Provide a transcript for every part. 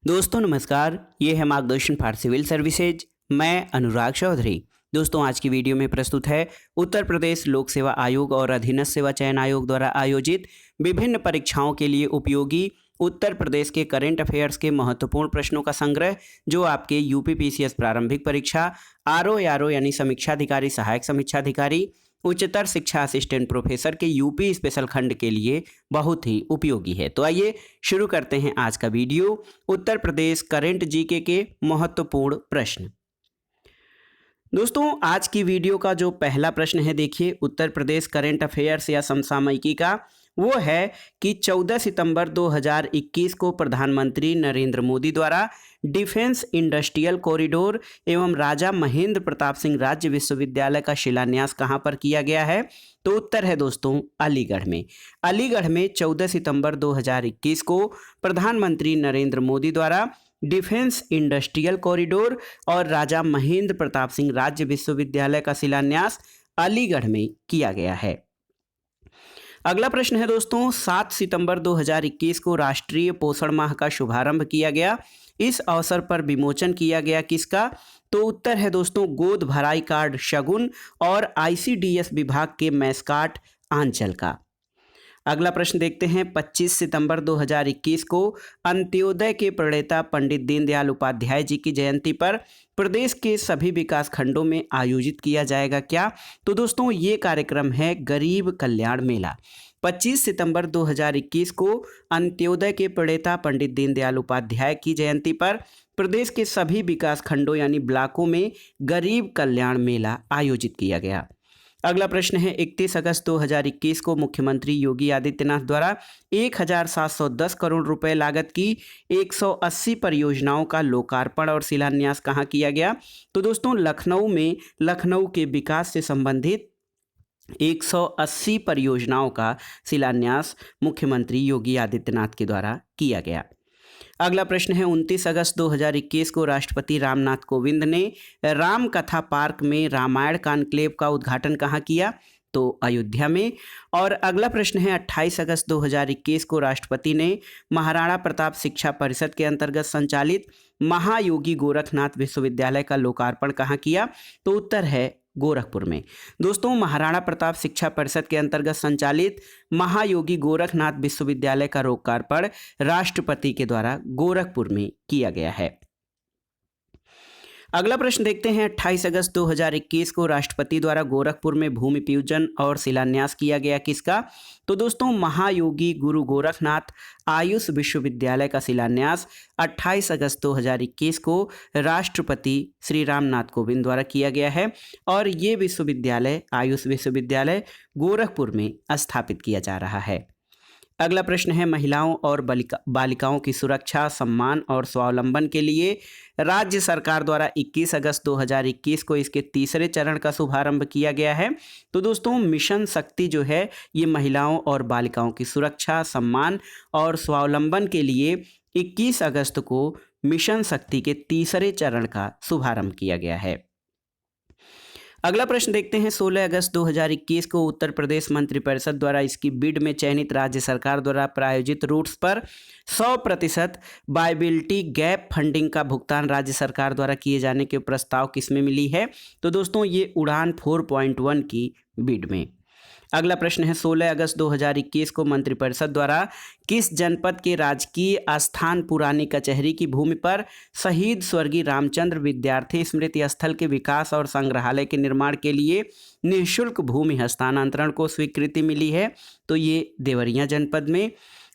दोस्तों नमस्कार, ये है मार्गदर्शन फॉर सिविल सर्विसेज। मैं अनुराग चौधरी। दोस्तों आज की वीडियो में प्रस्तुत है उत्तर प्रदेश लोक सेवा आयोग और अधीनस्थ सेवा चयन आयोग द्वारा आयोजित विभिन्न परीक्षाओं के लिए उपयोगी उत्तर प्रदेश के करंट अफेयर्स के महत्वपूर्ण प्रश्नों का संग्रह, जो आपके यूपीपीसीएस प्रारंभिक परीक्षा, आरओ यानी समीक्षा अधिकारी, सहायक समीक्षा अधिकारी, उच्चतर शिक्षा असिस्टेंट प्रोफेसर के यूपी स्पेशल खंड के लिए बहुत ही उपयोगी है। तो आइए शुरू करते हैं आज का video. Uttar Pradesh current GK के महत्वपूर्ण प्रश्न। दोस्तों आज की वीडियो का जो पहला प्रश्न है, देखिए उत्तर प्रदेश करंट अफेयर्स या समसामयिकी का, वो है कि 14 सितंबर 2021 को प्रधानमंत्री नरेंद्र मोदी द्वारा डिफेंस इंडस्ट्रियल कॉरिडोर एवं राजा महेंद्र प्रताप सिंह राज्य विश्वविद्यालय का शिलान्यास कहां पर किया गया है? तो उत्तर है दोस्तों अलीगढ़ में। अलीगढ़ में 14 सितंबर 2021 को प्रधानमंत्री नरेंद्र मोदी द्वारा डिफेंस इंडस्ट्रियल कॉरिडोर और राजा महेंद्र प्रताप सिंह राज्य विश्वविद्यालय का शिलान्यास अलीगढ़ में किया गया है। अगला प्रश्न है दोस्तों, 7 सितंबर 2021 को राष्ट्रीय पोषण माह का शुभारंभ किया गया। इस अवसर पर विमोचन किया गया किसका? तो उत्तर है दोस्तों गोद भराई कार्ड शगुन और आईसीडीएस विभाग के मैस्काट आंचल का। अगला प्रश्न देखते हैं, 25 सितंबर 2021 को अंत्योदय के प्रणेता पंडित दीनदयाल उपाध्याय जी की जयंती पर प्रदेश के सभी विकास खंडों में आयोजित किया जाएगा क्या? तो दोस्तों ये कार्यक्रम है गरीब कल्याण मेला। 25 सितंबर 2021 को अंत्योदय के प्रणेता पंडित दीनदयाल उपाध्याय की जयंती पर प्रदेश के सभी विकास खंडों यानी ब्लॉकों में गरीब कल्याण मेला आयोजित किया गया। अगला प्रश्न है, 31 अगस्त 2021 को मुख्यमंत्री योगी आदित्यनाथ द्वारा 1710 करोड़ रुपए लागत की 180 परियोजनाओं का लोकार्पण और शिलान्यास कहाँ किया गया? तो दोस्तों लखनऊ में लखनऊ के विकास से संबंधित 180 परियोजनाओं का शिलान्यास मुख्यमंत्री योगी आदित्यनाथ के द्वारा किया गया। अगला प्रश्न है, 29 अगस्त 2021 को राष्ट्रपति रामनाथ कोविंद ने राम कथा पार्क में रामायण कॉन्क्लेव का उद्घाटन कहाँ किया? तो अयोध्या में। और अगला प्रश्न है, 28 अगस्त 2021 को राष्ट्रपति ने महाराणा प्रताप शिक्षा परिषद के अंतर्गत संचालित महायोगी गोरखनाथ विश्वविद्यालय का लोकार्पण कहाँ किया? तो उत्तर है गोरखपुर में। दोस्तों महाराणा प्रताप शिक्षा परिषद के अंतर्गत संचालित महायोगी गोरखनाथ विश्वविद्यालय का लोकार्पण राष्ट्रपति के द्वारा गोरखपुर में किया गया है। अगला प्रश्न देखते हैं, 28 अगस्त 2021 को राष्ट्रपति द्वारा गोरखपुर में भूमि पूजन और शिलान्यास किया गया किसका? तो दोस्तों महायोगी गुरु गोरखनाथ आयुष विश्वविद्यालय का शिलान्यास 28 अगस्त 2021 को राष्ट्रपति श्री रामनाथ कोविंद द्वारा किया गया है और ये विश्वविद्यालय आयुष विश्वविद्यालय गोरखपुर में स्थापित किया जा रहा है। अगला प्रश्न है, महिलाओं और बालिकाओं की सुरक्षा, सम्मान और स्वावलंबन के लिए राज्य सरकार द्वारा 21 अगस्त 2021 को इसके तीसरे चरण का शुभारंभ किया गया है। तो दोस्तों मिशन शक्ति जो है ये महिलाओं और बालिकाओं की सुरक्षा, सम्मान और स्वावलंबन के लिए 21 अगस्त को मिशन शक्ति के तीसरे चरण का शुभारंभ किया गया है। अगला प्रश्न देखते हैं, 16 अगस्त 2021 को उत्तर प्रदेश मंत्रिपरिषद द्वारा इसकी बिड में चयनित राज्य सरकार द्वारा प्रायोजित रूट्स पर 100% वायबिलिटी गैप फंडिंग का भुगतान राज्य सरकार द्वारा किए जाने के प्रस्ताव किसमें मिली है? तो दोस्तों ये उड़ान 4.1 की बिड में। अगला प्रश्न है, 16 अगस्त 2021 को मंत्रिपरिषद द्वारा किस जनपद के राजकीय स्थान पुरानी कचहरी की भूमि पर शहीद स्वर्गीय रामचंद्र विद्यार्थी स्मृति स्थल के विकास और संग्रहालय के निर्माण के लिए निःशुल्क भूमि हस्तांतरण को स्वीकृति मिली है? तो ये देवरिया जनपद में।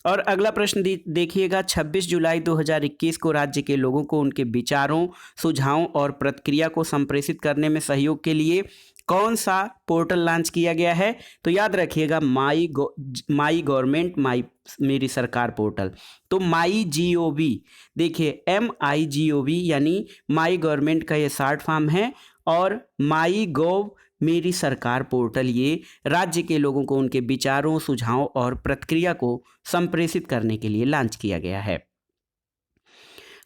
और अगला प्रश्न देखिएगा, 26 जुलाई 2021 को राज्य के लोगों को उनके विचारों, सुझावों और प्रतिक्रिया को संप्रेषित करने में सहयोग के लिए कौन सा पोर्टल लॉन्च किया गया है? तो याद रखिएगा माई गवर्नमेंट माई मेरी सरकार पोर्टल। तो माई GOV, देखिए MIGOV यानी माई गवर्नमेंट का ये शॉर्ट फॉर्म है और माई गॉव मेरी सरकार पोर्टल ये राज्य के लोगों को उनके विचारों, सुझावों और प्रतिक्रिया को संप्रेषित करने के लिए लॉन्च किया गया है।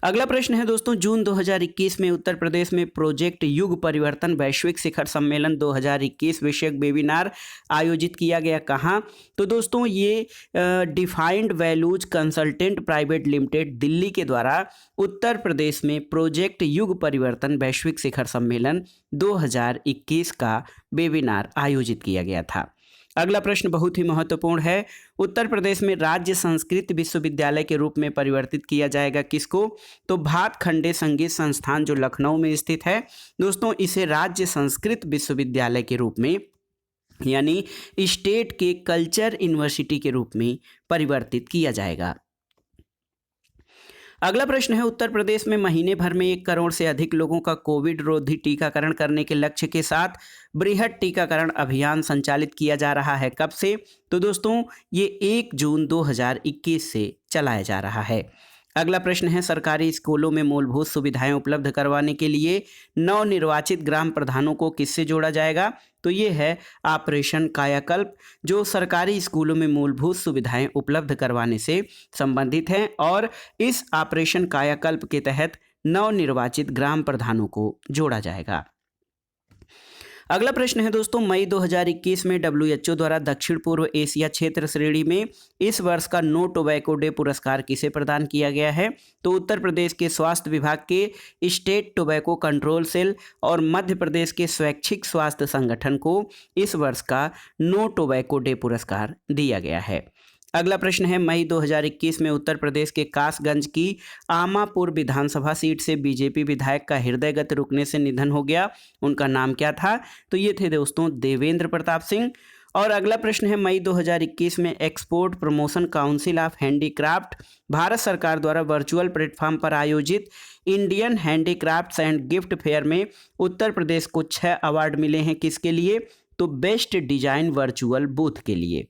अगला प्रश्न है दोस्तों, जून 2021 में उत्तर प्रदेश में प्रोजेक्ट युग परिवर्तन वैश्विक शिखर सम्मेलन 2021 विषयक वेबिनार आयोजित किया गया कहाँ? तो दोस्तों ये defined values consultant private limited Delhi के द्वारा उत्तर प्रदेश में प्रोजेक्ट युग परिवर्तन वैश्विक शिखर सम्मेलन 2021 का वेबिनार आयोजित किया गया था। अगला प्रश्न बहुत ही महत्वपूर्ण है, उत्तर प्रदेश में राज्य संस्कृत विश्वविद्यालय के रूप में परिवर्तित किया जाएगा किसको? तो भातखंडे संगीत संस्थान जो लखनऊ में स्थित है दोस्तों, इसे राज्य संस्कृत विश्वविद्यालय के रूप में यानी स्टेट के कल्चर यूनिवर्सिटी के रूप में परिवर्तित किया जाएगा। अगला प्रश्न है, उत्तर प्रदेश में महीने भर में 1 करोड़ से अधिक लोगों का कोविड रोधी टीकाकरण करने के लक्ष्य के साथ बृहद टीकाकरण अभियान संचालित किया जा रहा है। कब से? तो दोस्तों ये 1 जून 2021 से चलाया जा रहा है। अगला प्रश्न है, सरकारी स्कूलों में मूलभूत सुविधाएं उपलब्ध करवाने के लिए नवनिर्वाचित ग्राम प्रधानों को किससे जोड़ा जाएगा? तो ये है ऑपरेशन कायाकल्प, जो सरकारी स्कूलों में मूलभूत सुविधाएं उपलब्ध करवाने से संबंधित है और इस ऑपरेशन कायाकल्प के तहत नवनिर्वाचित ग्राम प्रधानों को जोड़ा जाएगा। अगला प्रश्न है दोस्तों, मई 2021 में WHO द्वारा दक्षिण पूर्व एशिया क्षेत्र श्रेणी में इस वर्ष का नो टोबैको डे पुरस्कार किसे प्रदान किया गया है? तो उत्तर प्रदेश के स्वास्थ्य विभाग के स्टेट टोबैको कंट्रोल सेल और मध्य प्रदेश के स्वैच्छिक स्वास्थ्य संगठन को इस वर्ष का नो टोबैको डे पुरस्कार दिया गया है। अगला प्रश्न है, मई 2021 में उत्तर प्रदेश के कासगंज की आमापुर विधानसभा सीट से बीजेपी विधायक का हृदयगत रुकने से निधन हो गया। उनका नाम क्या था? तो ये थे दोस्तों देवेंद्र प्रताप सिंह। और अगला प्रश्न है, मई 2021 में export promotion council of handicraft Bharat सरकार द्वारा वर्चुअल प्लेटफॉर्म पर आयोजित Indian handicrafts and gift fair में उत्तर प्रदेश को 6 अवार्ड मिले हैं। किसके लिए? तो बेस्ट डिजाइन वर्चुअल बूथ के लिए।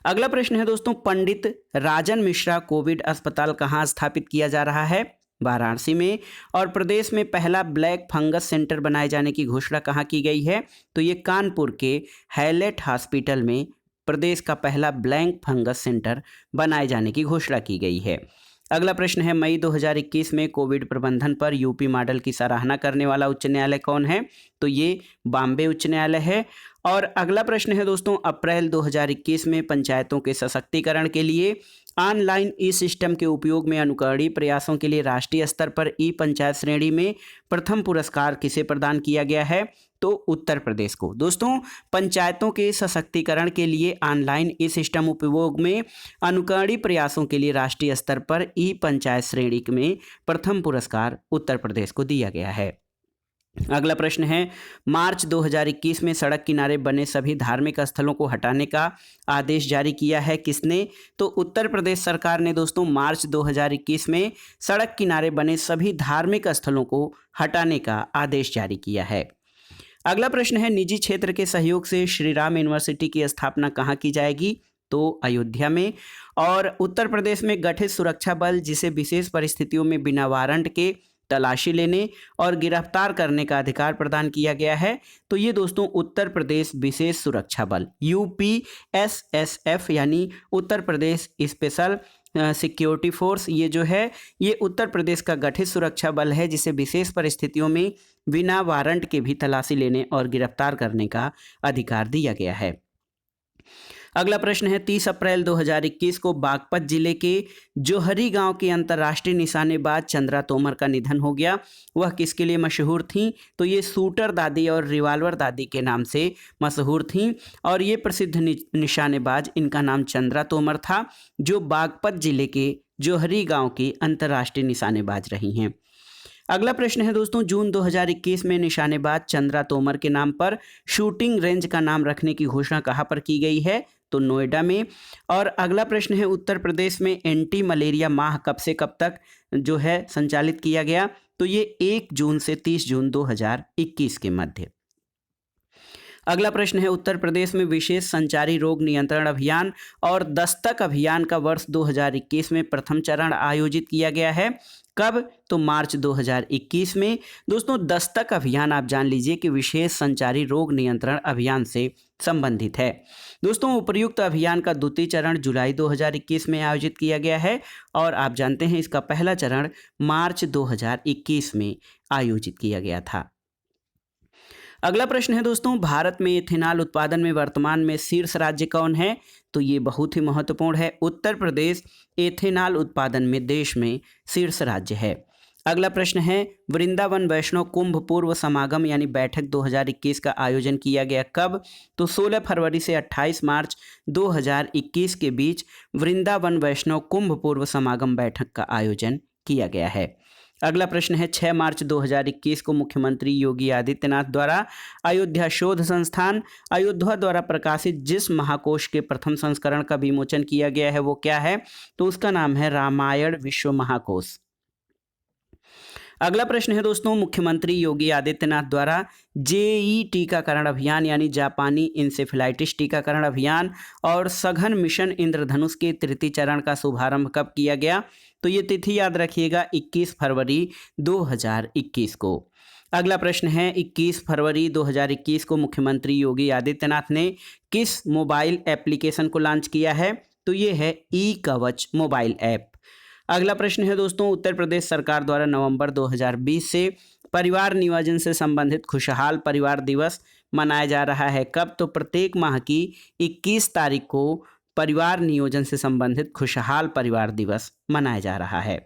अगला प्रश्न है दोस्तों, पंडित राजन मिश्रा कोविड अस्पताल कहाँ स्थापित किया जा रहा है? वाराणसी में। और प्रदेश में पहला ब्लैक फंगस सेंटर बनाए जाने की घोषणा कहाँ की गई है? तो ये कानपुर के हैलेट हॉस्पिटल में प्रदेश का पहला ब्लैक फंगस सेंटर बनाए जाने की घोषणा की गई है। अगला प्रश्न है, मई 2021 में कोविड प्रबंधन पर यूपी मॉडल की सराहना करने वाला उच्च न्यायालय कौन है? तो ये बॉम्बे उच्च न्यायालय है। और अगला प्रश्न है दोस्तों, अप्रैल 2021 में पंचायतों के सशक्तिकरण के लिए ऑनलाइन ई सिस्टम के उपयोग में अनुकरणीय प्रयासों के लिए राष्ट्रीय स्तर पर ई पंचायत श्रेणी में प्रथम पुरस्कार किसे प्रदान किया गया है? तो उत्तर प्रदेश को। दोस्तों पंचायतों के सशक्तिकरण के लिए ऑनलाइन ई सिस्टम उपयोग में अनुकरणीय प्रयासों के लिए राष्ट्रीय स्तर पर ई पंचायत श्रेणी में प्रथम पुरस्कार उत्तर प्रदेश को दिया गया है। अगला प्रश्न है, मार्च 2021 में सड़क किनारे बने सभी धार्मिक स्थलों को हटाने का आदेश जारी किया है किसने? तो उत्तर प्रदेश सरकार ने दोस्तों मार्च 2021 में सड़क किनारे बने सभी धार्मिक स्थलों को हटाने का आदेश जारी किया है। अगला प्रश्न है, निजी क्षेत्र के सहयोग से श्री राम यूनिवर्सिटी की स्थापना कहाँ की जाएगी? तो अयोध्या में। और उत्तर प्रदेश में गठित सुरक्षा बल जिसे विशेष परिस्थितियों में बिना वारंट के तलाशी लेने और गिरफ्तार करने का अधिकार प्रदान किया गया है, तो ये दोस्तों उत्तर प्रदेश विशेष सुरक्षा बल UPSSF यानी Uttar Pradesh special security force, ये जो है ये उत्तर प्रदेश का गठित सुरक्षा बल है जिसे विशेष परिस्थितियों में बिना वारंट के भी तलाशी लेने और गिरफ्तार करने का अधिकार दिया गया है। अगला प्रश्न है, 30 अप्रैल 2021 को बागपत जिले के जोहरी गांव के अंतर्राष्ट्रीय निशानेबाज चंद्रा तोमर का निधन हो गया। वह किसके लिए मशहूर थीं? तो ये शूटर दादी और रिवाल्वर दादी के नाम से मशहूर थीं और ये प्रसिद्ध निशानेबाज, इनका नाम चंद्रा तोमर था, जो बागपत जिले के जोहरी गांव की अंतर्राष्ट्रीय निशानेबाज रही हैं। अगला प्रश्न है दोस्तों, जून 2021 में निशानेबाज चंद्रा तोमर के नाम पर शूटिंग रेंज का नाम रखने की घोषणा कहाँ पर की गई है? तो नोएडा में। और अगला प्रश्न है, उत्तर प्रदेश में एंटी मलेरिया माह कब से कब तक जो है संचालित किया गया? तो ये 1 जून से 30 जून 2021 के मध्य। अगला प्रश्न है, उत्तर प्रदेश में विशेष संचारी रोग नियंत्रण अभियान और दस्तक अभियान का वर्ष 2021 में प्रथम चरण आयोजित किया गया है। कब? तो मार्च 2021 में। दोस्तों, दस्तक अभियान आप जान लीजिए कि विशेष संचारी रोग नियंत्रण अभियान से संबंधित है। दोस्तों, उपर्युक्त अभियान का द्वितीय चरण जुलाई 2021 में आयोजित किया गया है और आप जानते हैं इसका पहला चरण मार्च 2021 में आयोजित किया गया था। अगला प्रश्न है दोस्तों, भारत में इथेनॉल उत्पादन में वर्तमान में शीर्ष राज्य कौन है? तो ये बहुत ही महत्वपूर्ण है। उत्तर प्रदेश इथेनॉल उत्पादन में देश में शीर्ष राज्य है। अगला प्रश्न है, वृंदावन वैष्णव कुंभ पूर्व समागम यानी बैठक 2021 का आयोजन किया गया कब? तो 16 फरवरी से 28 मार्च 2021 के बीच वृंदावन वैष्णव कुंभ पूर्व समागम बैठक का आयोजन किया गया है। अगला प्रश्न है, 6 मार्च 2021 को मुख्यमंत्री योगी आदित्यनाथ द्वारा अयोध्या शोध संस्थान अयोध्या द्वारा प्रकाशित जिस महाकोश के प्रथम संस्करण का विमोचन किया गया है वो क्या है? तो उसका नाम है रामायण विश्व महाकोश। अगला प्रश्न है दोस्तों, मुख्यमंत्री योगी आदित्यनाथ द्वारा जेई टीकाकरण अभियान यानी जापानी इंसेफेलाइटिस टीकाकरण अभियान और सघन मिशन इंद्रधनुष के तृतीय चरण का शुभारंभ कब किया गया? तो ये तिथि याद रखिएगा 21 फरवरी 2021 को। अगला प्रश्न है, 21 फरवरी 2021 को मुख्यमंत्री योगी आदित्यनाथ ने किस मोबाइल एप्लीकेशन को लॉन्च किया है? तो ये है ई कवच मोबाइल ऐप। अगला प्रश्न है दोस्तों, उत्तर प्रदेश सरकार द्वारा नवंबर 2020 से परिवार नियोजन से संबंधित खुशहाल परिवार दिवस मनाया जा रहा है कब? तो प्रत्येक माह की 21 तारीख को परिवार नियोजन से संबंधित खुशहाल परिवार दिवस मनाया जा रहा है।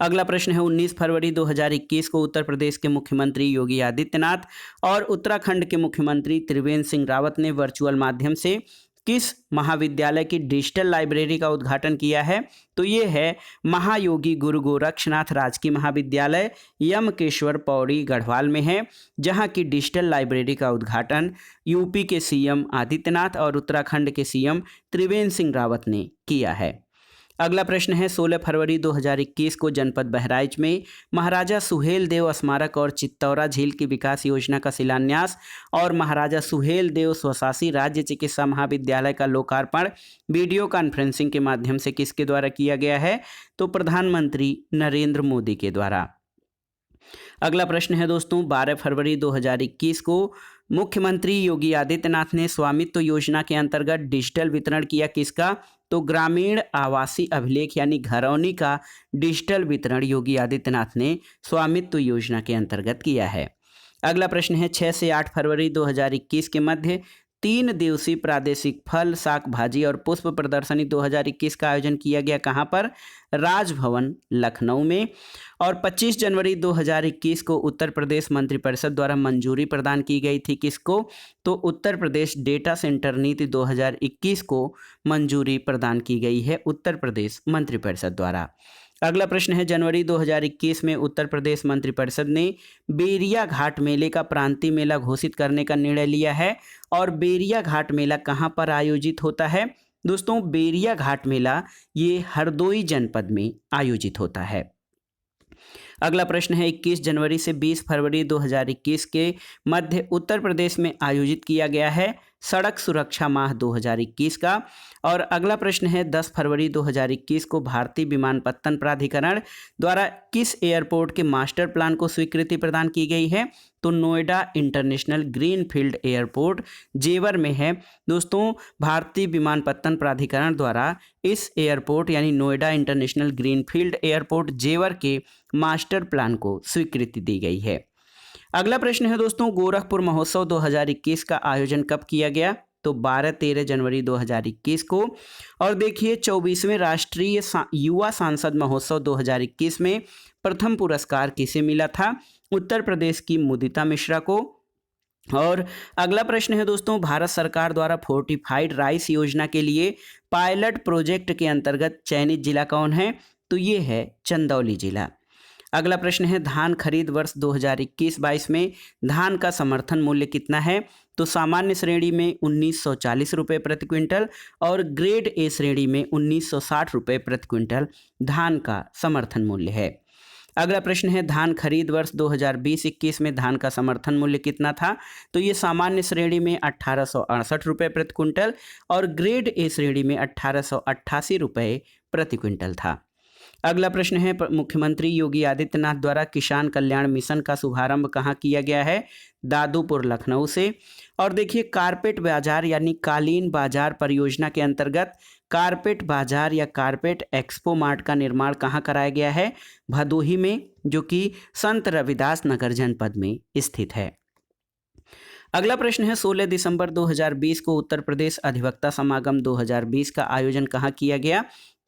अगला प्रश्न है, 19 फरवरी 2021 को उत्तर प्रदेश के मुख्यमंत्री योगी आदित्यनाथ और उत्तराखंड के मुख्यमंत्री त्रिवेंद्र सिंह रावत ने वर्चुअल माध्यम से किस महाविद्यालय की डिजिटल लाइब्रेरी का उद्घाटन किया है? तो ये है महायोगी गुरु गोरक्षनाथ राजकीय महाविद्यालय यमकेश्वर पौड़ी गढ़वाल में है, जहां की डिजिटल लाइब्रेरी का उद्घाटन यूपी के सीएम आदित्यनाथ और उत्तराखंड के सीएम त्रिवेंद्र सिंह रावत ने किया है। अगला प्रश्न है, 16 फरवरी 2021 को जनपद बहराइच में महाराजा सुहेल देव स्मारक और चित्तौरा झील की विकास योजना का शिलान्यास और महाराजा सुहेल देव स्वशासी राज्य चिकित्सा महाविद्यालय का लोकार्पण वीडियो कॉन्फ्रेंसिंग के माध्यम से किसके द्वारा किया गया है? तो प्रधानमंत्री नरेंद्र मोदी के द्वारा। अगला प्रश्न है दोस्तों, 12 फरवरी 2021 को मुख्यमंत्री योगी आदित्यनाथ ने स्वामित्व योजना के अंतर्गत डिजिटल वितरण किया किसका? तो ग्रामीण आवासीय अभिलेख यानी घरौनी का डिजिटल वितरण योगी आदित्यनाथ ने स्वामित्व योजना के अंतर्गत किया है। अगला प्रश्न है, 6 से 8 फरवरी 2021 के मध्य 3 दिवसीय प्रादेशिक फल शाक भाजी और पुष्प प्रदर्शनी 2021 का आयोजन किया गया कहाँ पर? राजभवन लखनऊ में। और 25 जनवरी 2021 को उत्तर प्रदेश मंत्रिपरिषद द्वारा मंजूरी प्रदान की गई थी किसको? तो उत्तर प्रदेश डेटा सेंटर नीति 2021 को मंजूरी प्रदान की गई है उत्तर प्रदेश मंत्रिपरिषद द्वारा। अगला प्रश्न है, जनवरी 2021 में उत्तर प्रदेश मंत्रिपरिषद ने बेरिया घाट मेले का प्रांतीय मेला घोषित करने का निर्णय लिया है। और बेरिया घाट मेला कहाँ पर आयोजित होता है? दोस्तों, बेरिया घाट मेला ये हरदोई जनपद में आयोजित होता है। अगला प्रश्न है, 21 जनवरी से 20 फरवरी 2021 के मध्य उत्तर प्रदेश में आयोजित किया गया है सड़क सुरक्षा माह 2021 का। और अगला प्रश्न है, 10 फरवरी 2021 को भारतीय विमानपत्तन प्राधिकरण द्वारा किस एयरपोर्ट के मास्टर प्लान को स्वीकृति प्रदान की गई है? तो नोएडा इंटरनेशनल ग्रीनफील्ड एयरपोर्ट जेवर में है। दोस्तों, भारतीय विमानपत्तन प्राधिकरण द्वारा इस एयरपोर्ट यानी नोएडा इंटरनेशनल ग्रीनफील्ड एयरपोर्ट जेवर के मास्टर प्लान को स्वीकृति दी गई है। अगला प्रश्न है दोस्तों, गोरखपुर महोत्सव 2021 का आयोजन कब किया गया? तो 12-13 जनवरी 2021 को। और देखिए, 24वें राष्ट्रीय युवा सांसद महोत्सव 2021 में प्रथम पुरस्कार किसे मिला था? उत्तर प्रदेश की मुदिता मिश्रा को। और अगला प्रश्न है दोस्तों, भारत सरकार द्वारा फोर्टिफाइड राइस योजना के लिए पायलट प्रोजेक्ट के अंतर्गत चयनित जिला कौन है? तो ये है चंदौली जिला। अगला प्रश्न है, धान खरीद वर्ष 2021-22 में धान का समर्थन मूल्य कितना है? तो सामान्य श्रेणी में 1940 रुपये प्रति क्विंटल और ग्रेड ए श्रेणी में 1960 रुपये प्रति क्विंटल धान का समर्थन मूल्य है। अगला प्रश्न है धान खरीद वर्ष 2020-21 में धान का समर्थन मूल्य कितना था? तो ये सामान्य श्रेणी में 1868 रुपये प्रति क्विंटल और ग्रेड ए श्रेणी में 1888 रुपये प्रति क्विंटल था। अगला प्रश्न है मुख्यमंत्री योगी आदित्यनाथ द्वारा किसान कल्याण मिशन का शुभारंभ कहाँ किया गया है? दादूपुर लखनऊ से। और देखिए कारपेट बाजार यानी कालीन बाजार परियोजना के अंतर्गत कारपेट बाजार या कारपेट एक्सपो मार्ट का निर्माण कहाँ कराया गया है? भदोही में, जो कि संत रविदास नगर जनपद में स्थित है। अगला प्रश्न है 16 दिसंबर 2020 को उत्तर प्रदेश अधिवक्ता समागम 2020 का आयोजन कहाँ किया गया?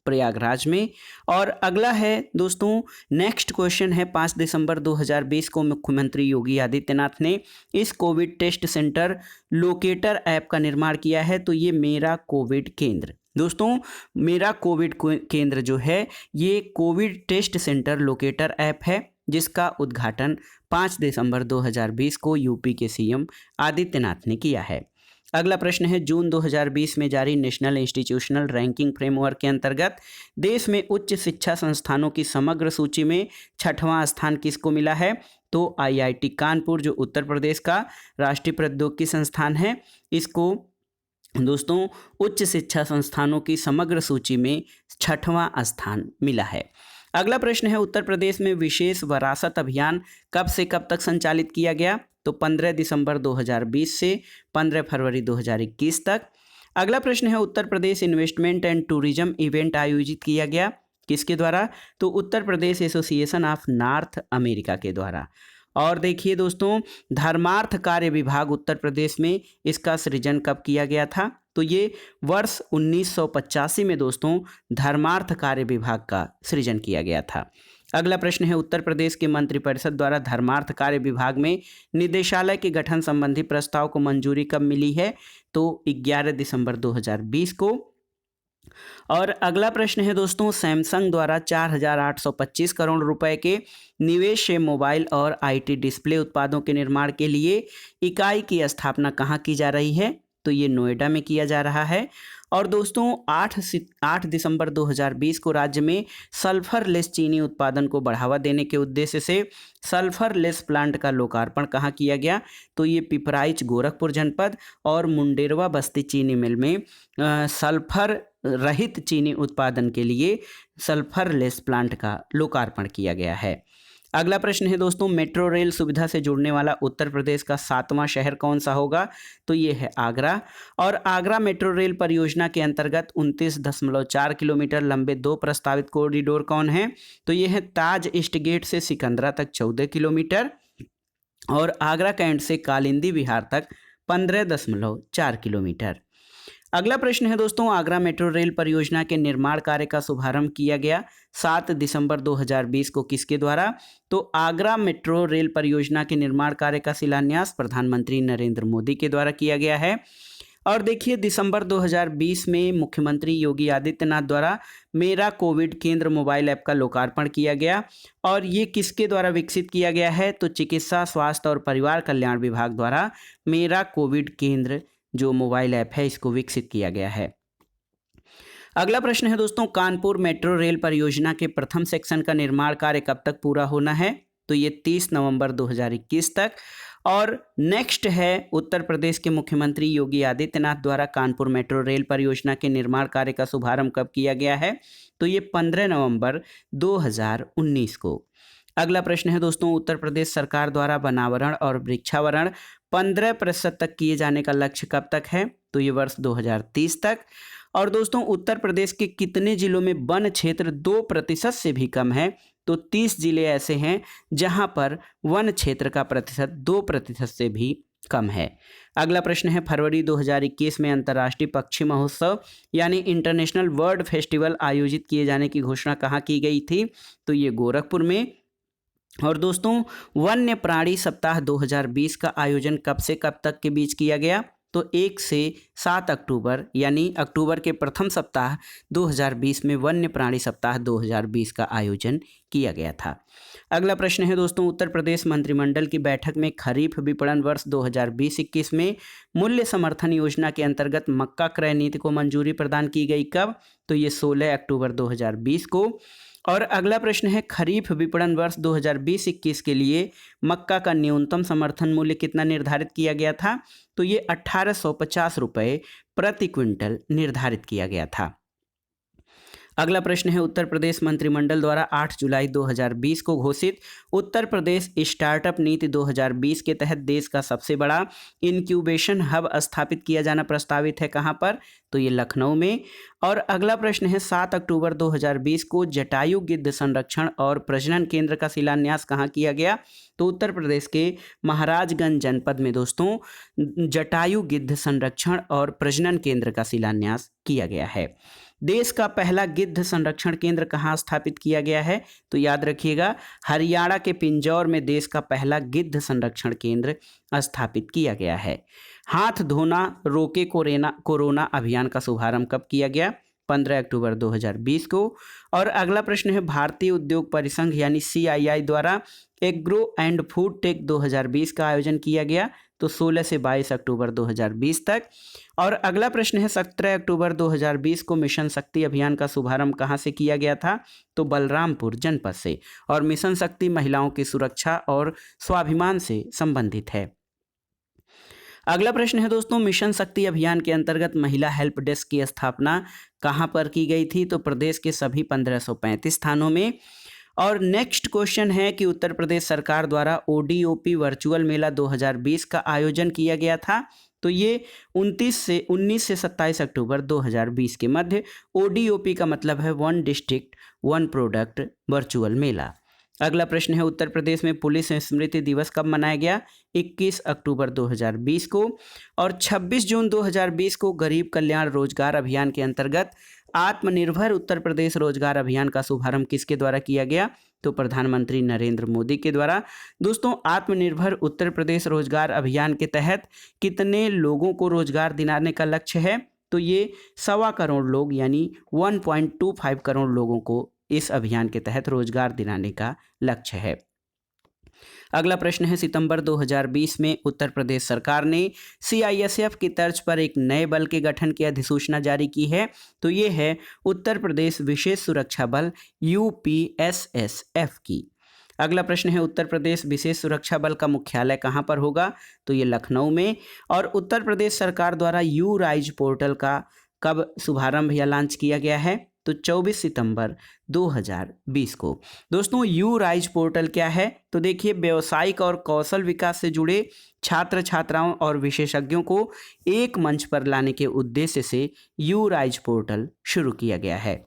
प्रयागराज में। और अगला है दोस्तों नेक्स्ट क्वेश्चन है 5 दिसंबर 2020 को मुख्यमंत्री योगी आदित्यनाथ ने इस COVID test centre locator app का निर्माण किया है। तो ये मेरा कोविड केंद्र, दोस्तों मेरा कोविड केंद्र जो है ये Covid test centre locator app है, जिसका उद्घाटन 5 दिसंबर 2020 को यूपी के सीएम आदित्यनाथ ने किया है। अगला प्रश्न है जून 2020 में जारी नेशनल इंस्टीट्यूशनल रैंकिंग फ्रेमवर्क के अंतर्गत देश में उच्च शिक्षा संस्थानों की समग्र सूची में 6वां स्थान किसको मिला है? तो आईआईटी कानपुर, जो उत्तर प्रदेश का राष्ट्रीय प्रौद्योगिकी संस्थान है, इसको दोस्तों उच्च शिक्षा संस्थानों की समग्र सूची में 6वां स्थान मिला है। अगला प्रश्न है उत्तर प्रदेश में विशेष वरासत अभियान कब से कब तक संचालित किया गया? तो 15 दिसंबर 2020 से 15 फरवरी 2021 तक। अगला प्रश्न है Uttar Pradesh investment and tourism event आयोजित किया गया किसके द्वारा? तो Uttar Pradesh association of north America के द्वारा। और देखिए दोस्तों धर्मार्थ कार्य विभाग उत्तर प्रदेश में इसका सृजन कब किया गया था? तो ये वर्ष 1985 में दोस्तों धर्मार्थ कार्य विभाग का सृजन किया गया था। अगला प्रश्न है उत्तर प्रदेश के मंत्रिपरिषद द्वारा धर्मार्थ कार्य विभाग में निदेशालय के गठन संबंधी प्रस्ताव को मंजूरी कब मिली है? तो 11 दिसंबर 2020 को। और अगला प्रश्न है दोस्तों सैमसंग द्वारा 4,825 करोड़ रुपए के निवेश से मोबाइल और आईटी डिस्प्ले उत्पादों के निर्माण के लिए इकाई की स्थापना कहाँ की जा रही है? तो ये नोएडा में किया जा रहा है। और दोस्तों 8 दिसंबर 2020 को राज्य में सल्फर लेस चीनी उत्पादन को बढ़ावा देने के उद्देश्य से सल्फर लेस प्लांट का लोकार्पण कहाँ किया गया? तो ये पिपराइच गोरखपुर जनपद और मुंडेरवा बस्ती चीनी मिल में सल्फर रहित चीनी उत्पादन के लिए सल्फर लेस प्लांट का लोकार्पण किया गया है। अगला प्रश्न है दोस्तों मेट्रो रेल सुविधा से जुड़ने वाला उत्तर प्रदेश का 7वां शहर कौन सा होगा? तो ये है आगरा। और आगरा मेट्रो रेल परियोजना के अंतर्गत 29.4 किलोमीटर लंबे 2 प्रस्तावित कॉरिडोर कौन है? तो ये है ताज ईस्ट गेट से सिकंदरा तक 14 किलोमीटर और आगरा कैंट से कालिंदी विहार तक 15.4 किलोमीटर। अगला प्रश्न है दोस्तों आगरा मेट्रो रेल परियोजना के निर्माण कार्य का शुभारंभ किया गया 7 दिसंबर 2020 को किसके द्वारा? तो आगरा मेट्रो रेल परियोजना के निर्माण कार्य का शिलान्यास प्रधानमंत्री नरेंद्र मोदी के द्वारा किया गया है। और देखिए दिसंबर 2020 में मुख्यमंत्री योगी आदित्यनाथ द्वारा मेरा कोविड केंद्र मोबाइल ऐप का लोकार्पण किया गया और ये किसके द्वारा विकसित किया गया है? तो चिकित्सा स्वास्थ्य और परिवार कल्याण विभाग द्वारा मेरा कोविड केंद्र जो मोबाइल ऐप है इसको विकसित किया गया है। अगला प्रश्न है दोस्तों कानपुर मेट्रो रेल परियोजना के प्रथम सेक्शन का निर्माण कार्य कब तक पूरा होना है? तो ये 30 नवंबर 2021 तक। और नेक्स्ट है उत्तर प्रदेश के मुख्यमंत्री योगी आदित्यनाथ द्वारा कानपुर मेट्रो रेल परियोजना के निर्माण कार्य का शुभारंभ कब किया गया है? तो ये 15 नवंबर 2019 को। अगला प्रश्न है दोस्तों उत्तर प्रदेश सरकार द्वारा वनावरण और वृक्षावरण 15% तक किए जाने का लक्ष्य कब तक है? तो ये वर्ष 2030 तक। और दोस्तों उत्तर प्रदेश के कितने जिलों में वन क्षेत्र 2% से भी कम है? तो 30 जिले ऐसे हैं जहां पर वन क्षेत्र का प्रतिशत 2% से भी कम है। अगला प्रश्न है फरवरी 2021 में अंतर्राष्ट्रीय पक्षी महोत्सव यानी इंटरनेशनल बर्ड फेस्टिवल आयोजित किए जाने की घोषणा कहाँ की गई थी? तो ये गोरखपुर में। और दोस्तों वन्य प्राणी सप्ताह 2020 का आयोजन कब से कब तक के बीच किया गया? तो 1 से 7 अक्टूबर यानी अक्टूबर के प्रथम सप्ताह 2020 में वन्य प्राणी सप्ताह 2020 का आयोजन किया गया था। अगला प्रश्न है दोस्तों उत्तर प्रदेश मंत्रिमंडल की बैठक में खरीफ विपणन वर्ष 2020-21 में मूल्य समर्थन योजना के अंतर्गत मक्का क्रय नीति को मंजूरी प्रदान की गई कब? तो ये 16 अक्टूबर 2020 को। और अगला प्रश्न है, खरीफ विपणन वर्ष 2020-21 के लिए मक्का का न्यूनतम समर्थन मूल्य कितना निर्धारित किया गया था? तो ये 1850 रुपये प्रति क्विंटल निर्धारित किया गया था। अगला प्रश्न है, उत्तर प्रदेश मंत्रिमंडल द्वारा 8 जुलाई 2020 को घोषित उत्तर प्रदेश स्टार्टअप नीति 2020 के तहत देश का सबसे बड़ा इंक्यूबेशन हब स्थापित किया जाना प्रस्तावित है। कहाँ पर? तो ये लखनऊ में। और अगला प्रश्न है, 7 अक्टूबर 2020 को जटायु गिद्ध संरक्षण और प्रजनन केंद्र का शिलान्यास कहाँ किया गया? तो उत्तर प्रदेश के महाराजगंज जनपद में दोस्तों जटायु गिद्ध संरक्षण और प्रजनन केंद्र का शिलान्यास किया गया है। देश का पहला गिद्ध संरक्षण केंद्र कहाँ स्थापित किया गया है? तो याद रखिएगा, हरियाणा के पिंजौर में देश का पहला गिद्ध संरक्षण केंद्र स्थापित किया गया है। हाथ धोना रोके कोरोना अभियान का शुभारंभ कब किया गया? 15 अक्टूबर 2020 को। और अगला प्रश्न है, भारतीय उद्योग परिसंघ यानी CII द्वारा एग्रो एंड फूड टेक 2020 का आयोजन किया गया, तो 16 से 22 अक्टूबर 2020 तक। और अगला प्रश्न है, 17 अक्टूबर 2020 को मिशन शक्ति अभियान का शुभारंभ कहाँ से किया गया था? तो बलरामपुर जनपद से। और मिशन शक्ति महिलाओं की सुरक्षा और स्वाभिमान से संबंधित है। अगला प्रश्न है दोस्तों, मिशन शक्ति अभियान के अंतर्गत महिला हेल्प डेस्क की स्थापना कहाँ पर की गई थी? तो प्रदेश के सभी 1535 थानों में। और नेक्स्ट क्वेश्चन है कि उत्तर प्रदेश सरकार द्वारा ODOP वर्चुअल मेला 2020 का आयोजन किया गया था, तो ये 19 से 27 अक्टूबर 2020 के मध्य। ODOP का मतलब है one district one product virtual मेला। अगला प्रश्न है, उत्तर प्रदेश में पुलिस स्मृति दिवस कब मनाया गया? 21 अक्टूबर 2020 को। और 26 जून 2020 को गरीब कल्याण रोजगार अभियान के अंतर्गत आत्मनिर्भर उत्तर प्रदेश रोजगार अभियान का शुभारंभ किसके द्वारा किया गया? तो प्रधानमंत्री नरेंद्र मोदी के द्वारा। दोस्तों, आत्मनिर्भर उत्तर प्रदेश रोजगार अभियान के तहत कितने लोगों को रोजगार दिलाने का लक्ष्य है? तो ये 1.25 करोड़ लोग यानी 1.25 करोड़ लोगों को इस अभियान के तहत रोजगार दिलाने का लक्ष्य है। अगला प्रश्न है, सितंबर 2020 में उत्तर प्रदेश सरकार ने CISF की तर्ज पर एक नए बल के गठन की अधिसूचना जारी की है, तो ये है उत्तर प्रदेश विशेष सुरक्षा बल UPSSF की। अगला प्रश्न है, उत्तर प्रदेश विशेष सुरक्षा बल का मुख्यालय कहाँ पर होगा? तो ये लखनऊ में। और उत्तर प्रदेश सरकार द्वारा U-RISE पोर्टल का कब शुभारंभ या लॉन्च किया गया है? तो 24 सितंबर 2020 को। दोस्तों, U-RISE पोर्टल क्या है? तो देखिए, व्यावसायिक और कौशल विकास से जुड़े छात्र छात्राओं और विशेषज्ञों को एक मंच पर लाने के उद्देश्य से U-RISE पोर्टल शुरू किया गया है।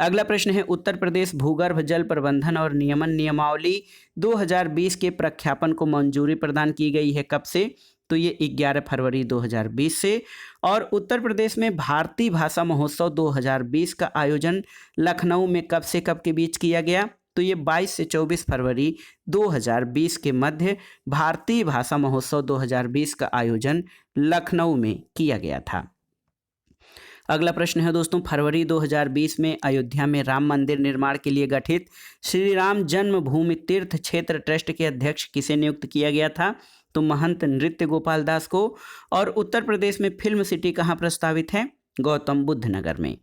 अगला प्रश्न है, उत्तर प्रदेश भूगर्भ जल प्रबंधन और नियमन नियमावली 2020 के प्रख्यापन को मंजूरी प्रदान की गई है कब से? तो ये 11 फरवरी 2020 से। और उत्तर प्रदेश में भारतीय भाषा महोत्सव 2020 का आयोजन लखनऊ में कब से कब के बीच किया गया? तो ये 22 से 24 फरवरी 2020 के मध्य भारतीय भाषा महोत्सव 2020 का आयोजन लखनऊ में किया गया था। अगला प्रश्न है दोस्तों, फरवरी 2020 में अयोध्या में राम मंदिर निर्माण के लिए गठित श्री राम जन्मभूमि तीर्थ क्षेत्र ट्रस्ट के अध्यक्ष किसे नियुक्त किया गया था? तो महंत नृत्य गोपाल दास को। और उत्तर प्रदेश में फिल्म सिटी कहाँ प्रस्तावित है? गौतम बुद्ध नगर में।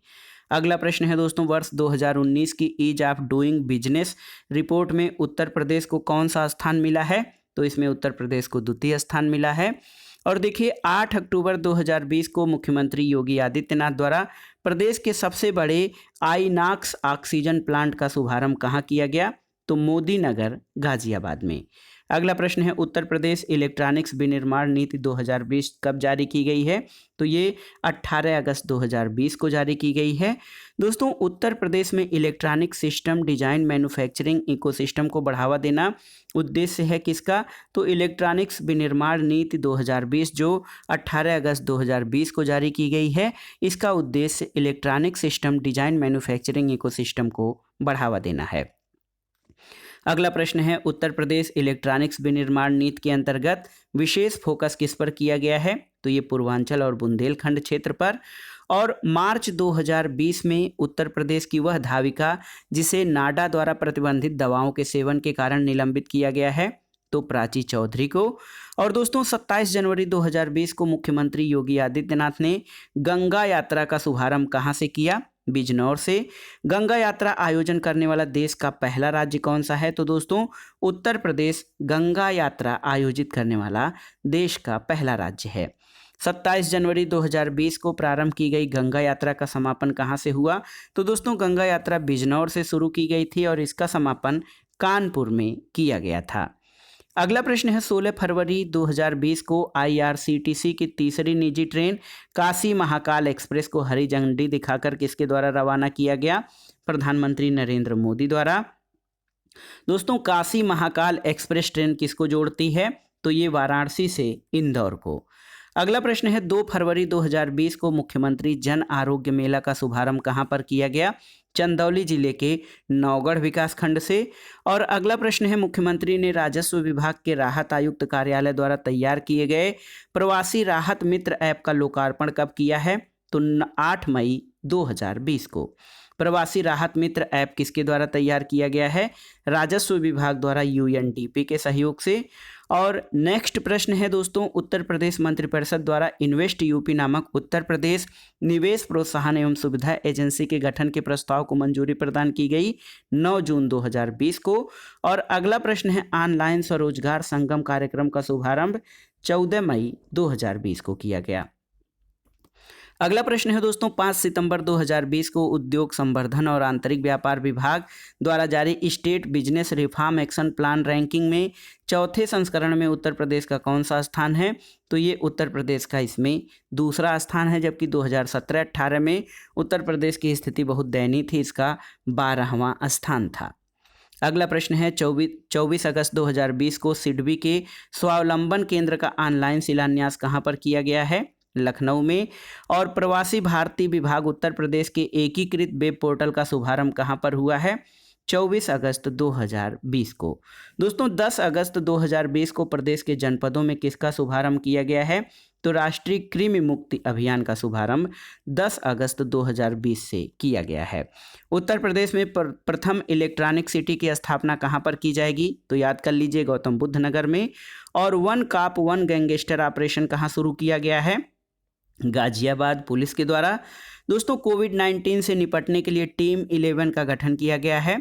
अगला प्रश्न है दोस्तों, वर्ष 2019 की ease of doing business report में उत्तर प्रदेश को कौन सा स्थान मिला है? तो इसमें उत्तर प्रदेश को द्वितीय स्थान मिला है। और देखिए, 8 अक्टूबर 2020 को मुख्यमंत्री योगी आदित्यनाथ द्वारा प्रदेश के सबसे बड़े आईनॉक्स ऑक्सीजन प्लांट का शुभारंभ कहाँ किया गया? तो मोदी नगर गाजियाबाद में। अगला प्रश्न है, उत्तर प्रदेश इलेक्ट्रॉनिक्स विनिर्माण नीति 2020 कब जारी की गई है? तो ये 18 अगस्त 2020 को जारी की गई है। दोस्तों, उत्तर प्रदेश में electronic system design manufacturing ecosystem को बढ़ावा देना उद्देश्य है किसका? तो इलेक्ट्रॉनिक्स विनिर्माण नीति 2020 जो 18 अगस्त 2020 को जारी की गई है, इसका उद्देश्य electronic system design manufacturing ecosystem को बढ़ावा देना है। अगला प्रश्न है, उत्तर प्रदेश इलेक्ट्रॉनिक्स विनिर्माण नीति के अंतर्गत विशेष फोकस किस पर किया गया है? तो ये पूर्वांचल और बुंदेलखंड क्षेत्र पर। और मार्च 2020 में उत्तर प्रदेश की वह धाविका जिसे नाडा द्वारा प्रतिबंधित दवाओं के सेवन के कारण निलंबित किया गया है, तो प्राची चौधरी को। और दोस्तों, 27 जनवरी 2020 को मुख्यमंत्री योगी आदित्यनाथ ने गंगा यात्रा का शुभारंभ कहाँ से किया? बिजनौर से। गंगा यात्रा आयोजन करने वाला देश का पहला राज्य कौन सा है? तो दोस्तों उत्तर प्रदेश गंगा यात्रा आयोजित करने वाला देश का पहला राज्य है। 27 जनवरी 2020 को प्रारंभ की गई गंगा यात्रा का समापन कहाँ से हुआ? तो दोस्तों गंगा यात्रा बिजनौर से शुरू की गई थी और इसका समापन कानपुर में किया गया था। अगला प्रश्न है 16 फरवरी 2020 को IRCTC की तीसरी निजी ट्रेन काशी महाकाल एक्सप्रेस को हरी झंडी दिखाकर किसके द्वारा रवाना किया गया? प्रधानमंत्री नरेंद्र मोदी द्वारा। दोस्तों काशी महाकाल एक्सप्रेस ट्रेन किसको जोड़ती है? तो ये वाराणसी से इंदौर को। अगला प्रश्न है 2 फरवरी 2020 को मुख्यमंत्री जन आरोग्य मेला का शुभारंभ कहां पर किया गया? चंदौली जिले के नौगढ़ विकास खंड से। और अगला प्रश्न है मुख्यमंत्री ने राजस्व विभाग के राहत आयुक्त कार्यालय द्वारा तैयार किए गए प्रवासी राहत मित्र ऐप का लोकार्पण कब किया है? तो 8 मई 2020 को। प्रवासी राहत मित्र ऐप किसके द्वारा तैयार किया गया है? राजस्व विभाग द्वारा UNDP के सहयोग से। और नेक्स्ट प्रश्न है दोस्तों उत्तर प्रदेश मंत्रिपरिषद द्वारा इन्वेस्ट यूपी नामक उत्तर प्रदेश निवेश प्रोत्साहन एवं सुविधा एजेंसी के गठन के प्रस्ताव को मंजूरी प्रदान की गई 9 जून 2020 को। और अगला प्रश्न है ऑनलाइन स्वरोजगार संगम कार्यक्रम का शुभारंभ 14 मई 2020 को किया गया। अगला प्रश्न है दोस्तों 5 सितंबर 2020 को उद्योग संवर्धन और आंतरिक व्यापार विभाग द्वारा जारी estate business reform action plan ranking में चौथे संस्करण में उत्तर प्रदेश का कौन सा स्थान है? तो ये उत्तर प्रदेश का इसमें दूसरा स्थान है, जबकि 2017-18 में उत्तर प्रदेश की स्थिति बहुत दयनीय थी, इसका 12वां स्थान था। अगला प्रश्न है 24 अगस्त 2020 को सिडबी के स्वावलंबन केंद्र का ऑनलाइन शिलान्यास कहाँ पर किया गया है? लखनऊ में। और प्रवासी भारतीय विभाग उत्तर प्रदेश के एकीकृत वेब पोर्टल का शुभारंभ कहाँ पर हुआ है? 24 अगस्त 2020 को। दोस्तों 10 अगस्त 2020 को प्रदेश के जनपदों में किसका शुभारंभ किया गया है? तो राष्ट्रीय कृमि मुक्ति अभियान का शुभारंभ 10 अगस्त 2020 से किया गया है। उत्तर प्रदेश में प्रथम इलेक्ट्रॉनिक सिटी की स्थापना कहाँ पर की जाएगी? तो याद कर लीजिए गौतम बुद्ध नगर में। और one cop one gangster operation कहाँ शुरू किया गया है? गाजियाबाद पुलिस के द्वारा। दोस्तों कोविड-19 से निपटने के लिए टीम 11 का गठन किया गया है,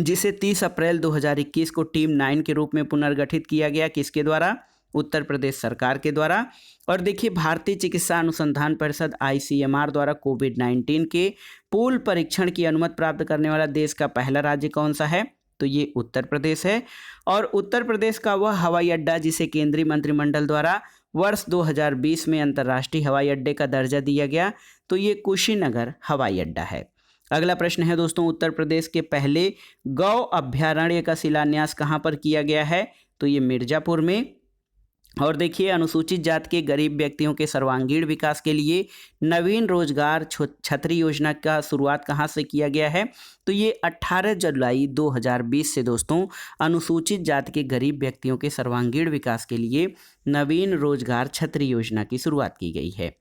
जिसे 30 अप्रैल 2021 को टीम 9 के रूप में पुनर्गठित किया गया। किसके द्वारा? उत्तर प्रदेश सरकार के द्वारा। और देखिए भारतीय चिकित्सा अनुसंधान परिषद ICMR द्वारा कोविड-19 के पूल परीक्षण की अनुमति प्राप्त करने वाला देश का पहला राज्य कौन सा है? तो ये उत्तर प्रदेश है। और उत्तर प्रदेश का वह हवाई अड्डा जिसे केंद्रीय मंत्रिमंडल द्वारा वर्ष 2020 में अंतर्राष्ट्रीय हवाई अड्डे का दर्जा दिया गया, तो ये कुशीनगर हवाई अड्डा है। अगला प्रश्न है दोस्तों उत्तर प्रदेश के पहले गौ अभ्यारण्य का शिलान्यास कहाँ पर किया गया है? तो ये मिर्जापुर में। और देखिए अनुसूचित जाति के गरीब व्यक्तियों के सर्वांगीण विकास के लिए नवीन रोजगार छतरी योजना का शुरुआत कहाँ से किया गया है? तो ये 18 जुलाई 2020 से दोस्तों अनुसूचित जाति के गरीब व्यक्तियों के सर्वांगीण विकास के लिए नवीन रोजगार छतरी योजना की शुरुआत की गई है।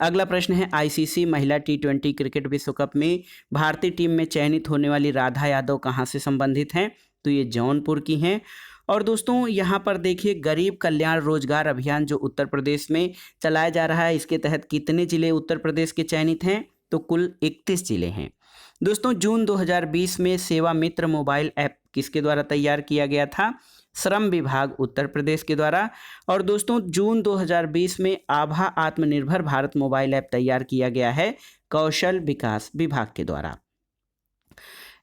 अगला प्रश्न है ICC महिला T20 क्रिकेट विश्व कप में भारतीय टीम में चयनित होने वाली राधा यादव कहाँ से संबंधित हैं? तो ये जौनपुर की हैं। और दोस्तों यहाँ पर देखिए गरीब कल्याण रोजगार अभियान जो उत्तर प्रदेश में चलाया जा रहा है, इसके तहत कितने जिले उत्तर प्रदेश के चयनित हैं? तो कुल 31 जिले हैं। दोस्तों जून 2020 में सेवा मित्र मोबाइल ऐप किसके द्वारा तैयार किया गया था? श्रम विभाग उत्तर प्रदेश के द्वारा। और दोस्तों जून 2020 में आभा आत्मनिर्भर भारत मोबाइल ऐप तैयार किया गया है कौशल विकास विभाग के द्वारा।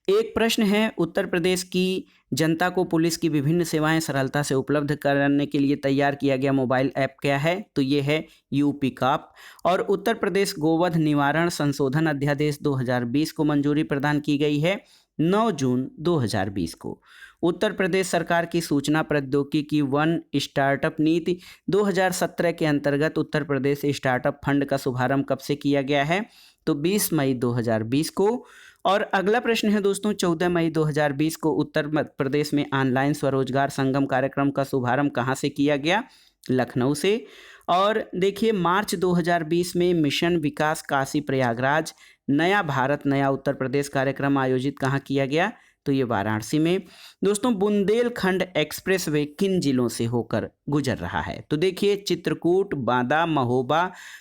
एक प्रश्न है उत्तर प्रदेश की जनता को पुलिस की विभिन्न सेवाएं सरलता से उपलब्ध कराने के लिए तैयार किया गया मोबाइल ऐप क्या है? तो ये है यूपी कॉप। और उत्तर प्रदेश गोवध निवारण संशोधन अध्यादेश 2020 को मंजूरी प्रदान की गई है 9 जून 2020 को। उत्तर प्रदेश सरकार की सूचना प्रौद्योगिकी वन स्टार्टअप नीति 2017 के अंतर्गत उत्तर प्रदेश स्टार्टअप फंड का शुभारंभ कब से किया गया है? तो 20 मई 2020 को। और अगला प्रश्न है दोस्तों 14 मई 2020 को उत्तर प्रदेश में ऑनलाइन स्वरोजगार संगम कार्यक्रम का शुभारंभ कहाँ से किया गया? लखनऊ से। और देखिए मार्च 2020 में मिशन विकास काशी प्रयागराज नया भारत नया उत्तर प्रदेश कार्यक्रम आयोजित कहाँ किया गया? तो ये वाराणसी में। दोस्तों बुंदेलखंड एक्सप्रेसवे किन जिलों से होकर गुजर रहा है? तो देखिए चित्रकूट, बांदा, महोबा,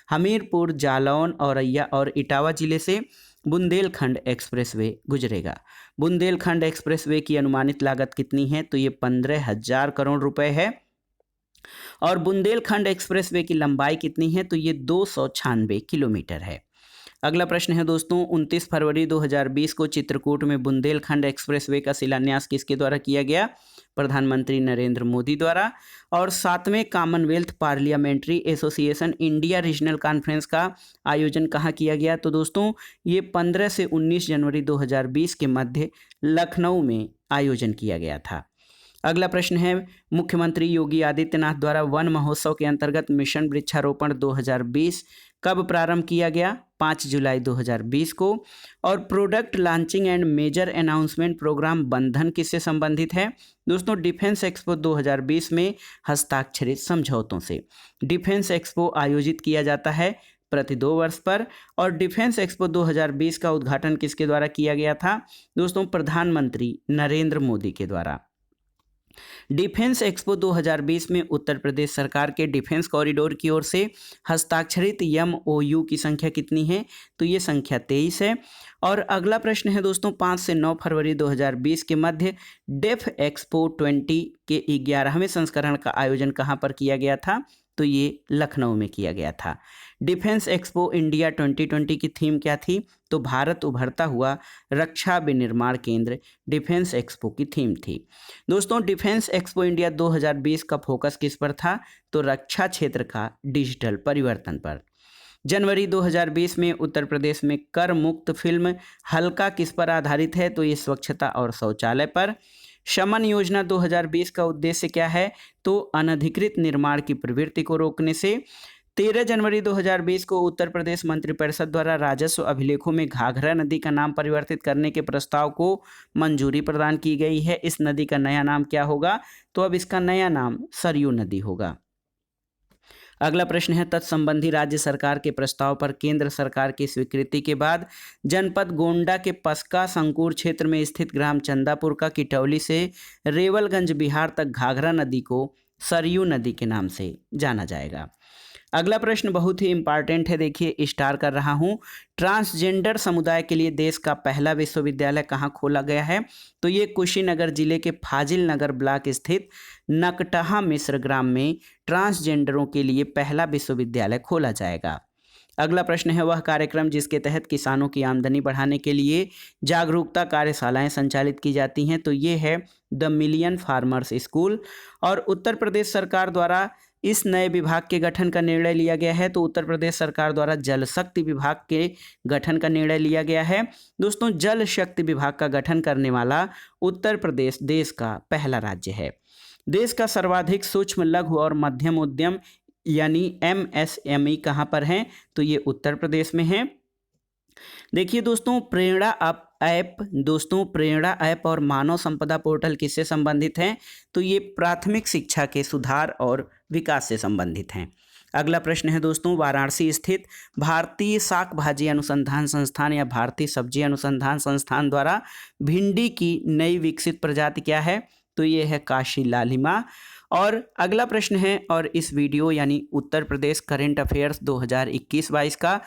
हमीरपुर, जालौन, औरैया और इटावा जिले से बुंदेलखंड एक्सप्रेसवे गुजरेगा। बुंदेलखंड एक्सप्रेसवे की अनुमानित लागत कितनी है? तो ये 15,000 करोड़ रुपए है। और बुंदेलखंड एक्सप्रेसवे की लंबाई कितनी है? तो ये 296 किलोमीटर है। अगला प्रश्न है दोस्तों, 29 फरवरी 2020 को चित्रकूट में बुंदेलखंड एक्सप्रेसवे का शिलान्यास किसके द्वारा किया गया? प्रधानमंत्री नरेंद्र मोदी द्वारा। और 7वें Commonwealth Parliamentary Association India Regional Conference का आयोजन कहाँ किया गया? तो दोस्तों ये 15 से 19 जनवरी 2020 के मध्य लखनऊ में आयोजन किया गया था। अगला प्रश्न है, मुख्यमंत्री योगी आदित्यनाथ द्वारा वन महोत्सव के अंतर्गत मिशन वृक्षारोपण 2020 कब प्रारंभ किया गया? 5 जुलाई 2020 को। और product launching and major announcement programme Bandhan किससे संबंधित है? दोस्तों डिफेंस एक्सपो 2020 में हस्ताक्षरित समझौतों से। डिफेंस एक्सपो आयोजित किया जाता है प्रति 2 वर्ष पर। और डिफेंस एक्सपो 2020 का उद्घाटन किसके द्वारा किया गया था? दोस्तों प्रधानमंत्री नरेंद्र मोदी के द्वारा। डिफेंस एक्सपो 2020 में उत्तर प्रदेश सरकार के डिफेंस कॉरिडोर की ओर से हस्ताक्षरित MOU की संख्या कितनी है? तो ये संख्या 23 है। और अगला प्रश्न है दोस्तों, 5 से 9 फरवरी 2020 के मध्य डेफ एक्सपो 20 के 11वें संस्करण का आयोजन कहाँ पर किया गया था? तो ये लखनऊ में किया गया था। डिफेंस एक्सपो इंडिया 2020 की थीम क्या थी? तो भारत उभरता हुआ रक्षा विनिर्माण केंद्र डिफेंस एक्सपो की थीम थी। दोस्तों डिफेंस एक्सपो इंडिया 2020 का फोकस किस पर था? तो रक्षा क्षेत्र का डिजिटल परिवर्तन पर। जनवरी 2020 में उत्तर प्रदेश में कर मुक्त फिल्म हल्का किस पर आधारित है? तो ये स्वच्छता और शौचालय पर। शमन योजना 2020 का उद्देश्य क्या है? तो अनधिकृत निर्माण की प्रवृत्ति को रोकने से। 13 जनवरी 2020 को उत्तर प्रदेश मंत्रिपरिषद द्वारा राजस्व अभिलेखों में घाघरा नदी का नाम परिवर्तित करने के प्रस्ताव को मंजूरी प्रदान की गई है। इस नदी का नया नाम क्या होगा? तो अब इसका नया नाम सरयू नदी होगा। अगला प्रश्न है, तत्संबंधी राज्य सरकार के प्रस्ताव पर केंद्र सरकार की स्वीकृति के बाद जनपद गोंडा के पस्का संकुर क्षेत्र में स्थित ग्राम चंदापुर का किटौली से रेवलगंज बिहार तक घाघरा नदी को सरयू नदी के नाम से जाना जाएगा। अगला प्रश्न बहुत ही इंपॉर्टेंट है, देखिए स्टार कर रहा हूँ। ट्रांसजेंडर समुदाय के लिए देश का पहला विश्वविद्यालय कहाँ खोला गया है? तो ये कुशीनगर जिले के फाजिल नगर ब्लॉक स्थित नकटहा मिश्र ग्राम में ट्रांसजेंडरों के लिए पहला विश्वविद्यालय खोला जाएगा। अगला प्रश्न है, वह कार्यक्रम जिसके तहत किसानों की आमदनी बढ़ाने के लिए जागरूकता कार्यशालाएं संचालित की जाती हैं? तो ये है द मिलियन फार्मर्स स्कूल। और उत्तर प्रदेश सरकार द्वारा इस नए विभाग के गठन का निर्णय लिया गया है? तो उत्तर प्रदेश सरकार द्वारा जल शक्ति विभाग के गठन का निर्णय लिया गया है। दोस्तों जल शक्ति विभाग का गठन करने वाला उत्तर प्रदेश देश का पहला राज्य है। देश का सर्वाधिक सूक्ष्म लघु और मध्यम उद्यम यानी MSME कहाँ पर हैं? तो ये उत्तर प्रदेश में है। देखिए दोस्तों प्रेरणा ऐप और मानव संपदा पोर्टल किससे संबंधित हैं? तो ये प्राथमिक शिक्षा के सुधार और विकास से संबंधित हैं। अगला प्रश्न है दोस्तों, वाराणसी स्थित भारतीय शाक भाजी अनुसंधान संस्थान या भारतीय सब्जी अनुसंधान संस्थान द्वारा भिंडी की नई विकसित प्रजाति क्या है? तो ये है काशी लालिमा। और अगला प्रश्न है, और इस वीडियो यानी उत्तर प्रदेश करंट अफेयर्स 2021-22 का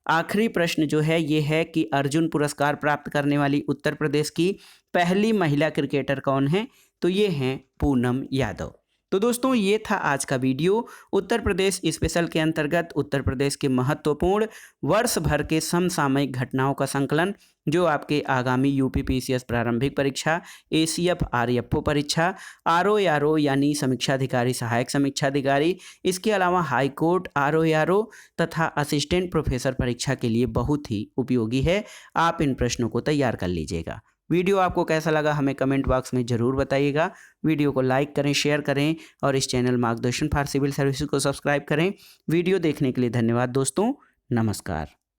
आखिरी प्रश्न जो है ये है कि अर्जुन पुरस्कार प्राप्त करने वाली उत्तर प्रदेश की पहली महिला क्रिकेटर कौन है? तो ये हैं पूनम यादव। तो दोस्तों ये था आज का वीडियो उत्तर प्रदेश स्पेशल के अंतर्गत उत्तर प्रदेश के महत्वपूर्ण वर्ष भर के समसामयिक घटनाओं का संकलन जो आपके आगामी UPPCS प्रारंभिक परीक्षा, ACF RFO परीक्षा, RO यानी समीक्षाधिकारी सहायक समीक्षाधिकारी, इसके अलावा हाई कोर्ट RO तथा असिस्टेंट प्रोफेसर परीक्षा के लिए बहुत ही उपयोगी है। आप इन प्रश्नों को तैयार कर लीजिएगा। वीडियो आपको कैसा लगा हमें कमेंट बॉक्स में ज़रूर बताइएगा। वीडियो को लाइक करें, शेयर करें और इस चैनल मार्गदर्शन फॉर सिविल सर्विसेज को सब्सक्राइब करें। वीडियो देखने के लिए धन्यवाद दोस्तों, नमस्कार।